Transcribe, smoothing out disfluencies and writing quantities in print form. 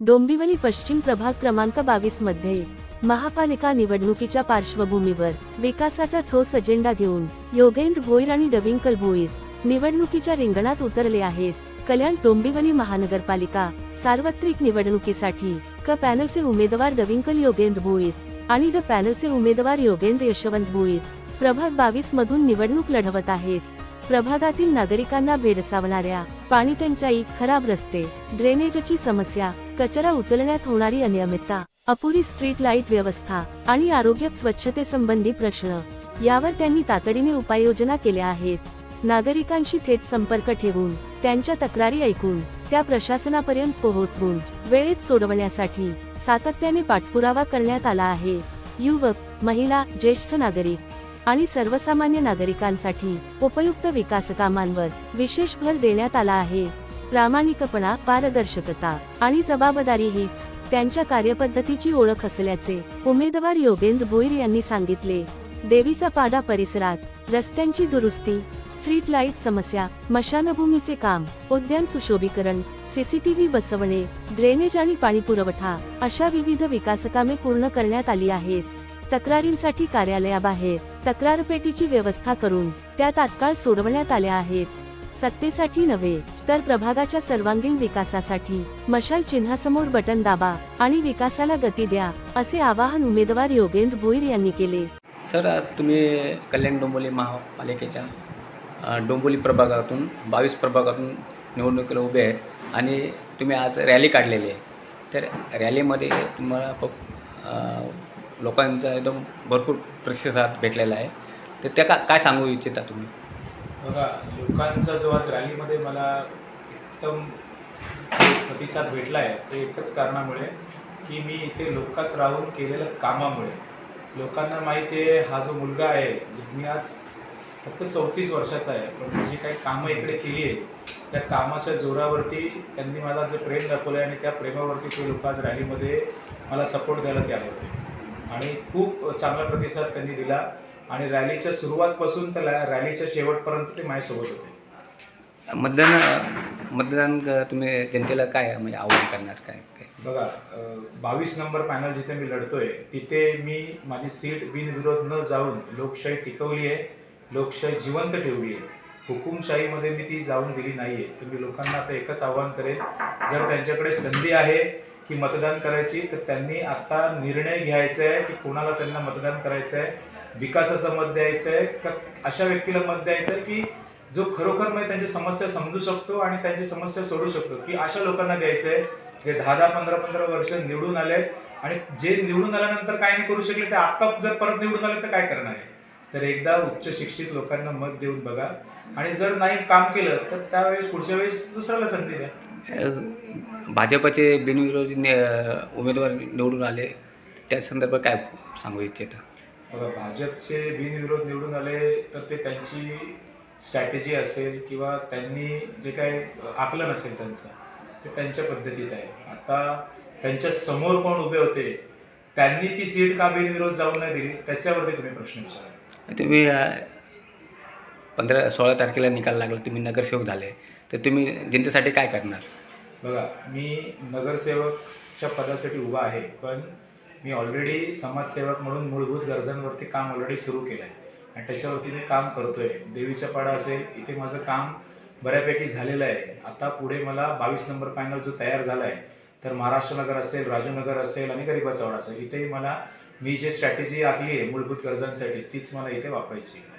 डोंबिवली पश्चिम प्रभाग क्रमांक 22 मध्ये महापालिका निवडणुकीच्या पार्श्वभूमीवर विकासाचा ठोस अजेंडा घेऊन योगेंद्र भोईर आणि डविंकल भोईर निवडणुकीच्या रिंगणात उतरले आहेत। कल्याण डोंबिवली महानगरपालिका सार्वत्रिक निवडणुकीसाठी क पॅनलचे उमेदवार डविंकल योगेंद्र भोईर आणि ड पॅनलचे उमेदवार योगेंद्र यशवंत भोईर प्रभाग 22 मधून निवडणूक लढवत आहेत। प्रभागातील नागरिकांना भेडसावणाऱ्या पाणी टंचाई, खराब रस्ते, ड्रेनेजची समस्या, कचरा उचलण्यात होणारी अनियमितता, अपुरी स्ट्रीट लाईट व्यवस्था आणि आरोग्य स्वच्छतेसंबंधी प्रश्न यावर त्यांनी तातडीने उपाययोजना केल्या आहेत। नागरिकांशी थेट संपर्क ठेवून त्यांच्या तक्रारी ऐकून त्या प्रशासनापर्यंत पोहोचवून वेळेत सोडवण्यासाठी सातत्याने पाठपुरावा करण्यात आला आहे। युवक, महिला, ज्येष्ठ नागरिक आणि सर्वसामान्य नागरिकांसाठी उपयुक्त विकास कामांवर विशेष भर देण्यात आला आहे। प्रामाणिकपणा, पारदर्शकता आणि जबाबदारी हीच त्यांच्या कार्यपद्धतीची ओळख असल्याचे उमेदवार योगेंद्र भोईर यांनी सांगितले। देवीचा पाडा परिसरात रस्त्यांची दुरुस्ती, स्ट्रीट लाईट समस्या, स्मशानभूमीचे काम, उद्यान सुशोभीकरण, सीसीटीव्ही बसवणे, ड्रेनेज आणि पाणी पुरवठा अशा विविध विकासकामे पूर्ण करण्यात आली आहेत। तक्रारींसाठी कार्यालयाबाहेर तक्रार पेटीची व्यवस्था करून त्या तात्काळ सोडवण्यात आल्या आहेत। सत्तेसाठी नव्हे तर प्रभागाच्या सर्वांगीण विकासासाठी मशाल चिन्हासमोर बटन दाबा आणि विकासाला गती द्या, असे आवाहन उमेदवार योगेंद्र भोईर यांनी केले। सर, आज तुम्ही कल्याण डोंबिवली महापालिकेच्या डोंबिवली प्रभागातून 22 प्रभागातून निवडणुकीला उभे आहेत आणि तुम्ही आज रॅली काढलेली आहे। तर रॅलीमध्ये तुम्हाला लोकांचा एकदम भरपूर प्रतिसाद भेटलेला आहे। तर त्या काय सांगू इच्छिता तुम्ही? बघा, लोकांचा जो आज रॅलीमध्ये मला एकदम प्रतिसाद भेटला आहे ते एकच कारणामुळे की मी इथे लोकात राहून केलेल्या कामामुळे। लोकांना माहिती आहे हा जो मुलगा आहे, मी आज फक्त 34 वर्षाचा आहे, पण मी जी काही कामं इकडे केली आहे त्या कामाच्या जोरावरती त्यांनी मला जे प्रेम दाखवलं आहे आणि त्या प्रेमावरती ते लोक आज रॅलीमध्ये मला सपोर्ट द्यायला ते आले होते आणि खूप चांगला प्रतिसाद त्यांनी दिला आणि रॅलीच्या सुरुवातपासून तर रॅलीच्या शेवटपर्यंत ते माझ्यासोबत होते। मतदान तुम्ही जनतेला काय म्हणजे आवाहन करणार? काय बघा, 22 नंबर पॅनल जिथे मी लढतोय तिथे मी माझी सीट बिनविरोध न जाऊन लोकशाही टिकवली आहे, लोकशाही जिवंत ठेवली आहे। हुकुमशाहीमध्ये मी ती जाऊन दिली नाही आहे। तर मी लोकांना आता एकच आवाहन करेन, जर त्यांच्याकडे संधी आहे की मतदान करायची तर त्यांनी आता निर्णय घ्यायचा आहे की कोणाला त्यांना मतदान करायचं आहे, विकासाचं मत द्यायचं आहे का अशा व्यक्तीला मत द्यायचं आहे की जो खरोखर म्हणजे त्यांची समस्या समजू शकतो आणि त्यांची समस्या सोडू शकतो, की अशा लोकांना द्यायचं आहे जे 10-10, 15-15 वर्ष निवडून आले आणि जे निवडून आल्यानंतर काय नाही करू शकले ते आता जर परत निवडून आले तर काय करणार आहे। तर एकदा उच्च शिक्षित लोकांना मत देऊन बघा आणि जर नाही काम केलं तर त्यावेळेस पुढच्या वेळेस दुसऱ्याला संधी द्या। भाजपचे बिनविरोधी उमेदवार निवडून आले, त्या संदर्भात काय सांगू इच्छिता? बघा, भाजपचे बिनविरोध निवडून आले तर ते त्यांची स्ट्रॅटेजी असेल किंवा त्यांनी जे काय आकलन असेल त्यांचं ते त्यांच्या पद्धतीत आहे। आता त्यांच्या समोर कोण उभे होते त्यांनी ती सीट का बिनविरोध जाऊन नाही दिली त्याच्यावरती तुम्ही प्रश्न विचारा। तुम्ही 15-16 तारखेला निकाल लागला, तुम्ही नगरसेवक झाले, तर तुम्ही जनतेसाठी काय करणार? बघा, मी नगरसेवकच्या पदासाठी उभा आहे, पण मी ऑलरेडी समाजसेवक म्हणून मूलभूत गरजांवरती काम ऑलरेडी सुरू केलं आहे आणि त्याच्यावरती मी काम करतोय। देवीचा पाडा असेल, इथे माझं काम बऱ्यापैकी झालेलं आहे। आता पुढे मला 22 नंबर पॅनल जो तयार झाला आहे तर महाराष्ट्रनगर असेल, राजूनगर असेल आणि गरीबाचा वाडा असेल, इथेही मला मी जे स्ट्रॅटेजी आखली आहे मूलभूत गरजांसाठी तीच मला इथे वापरायची आहे।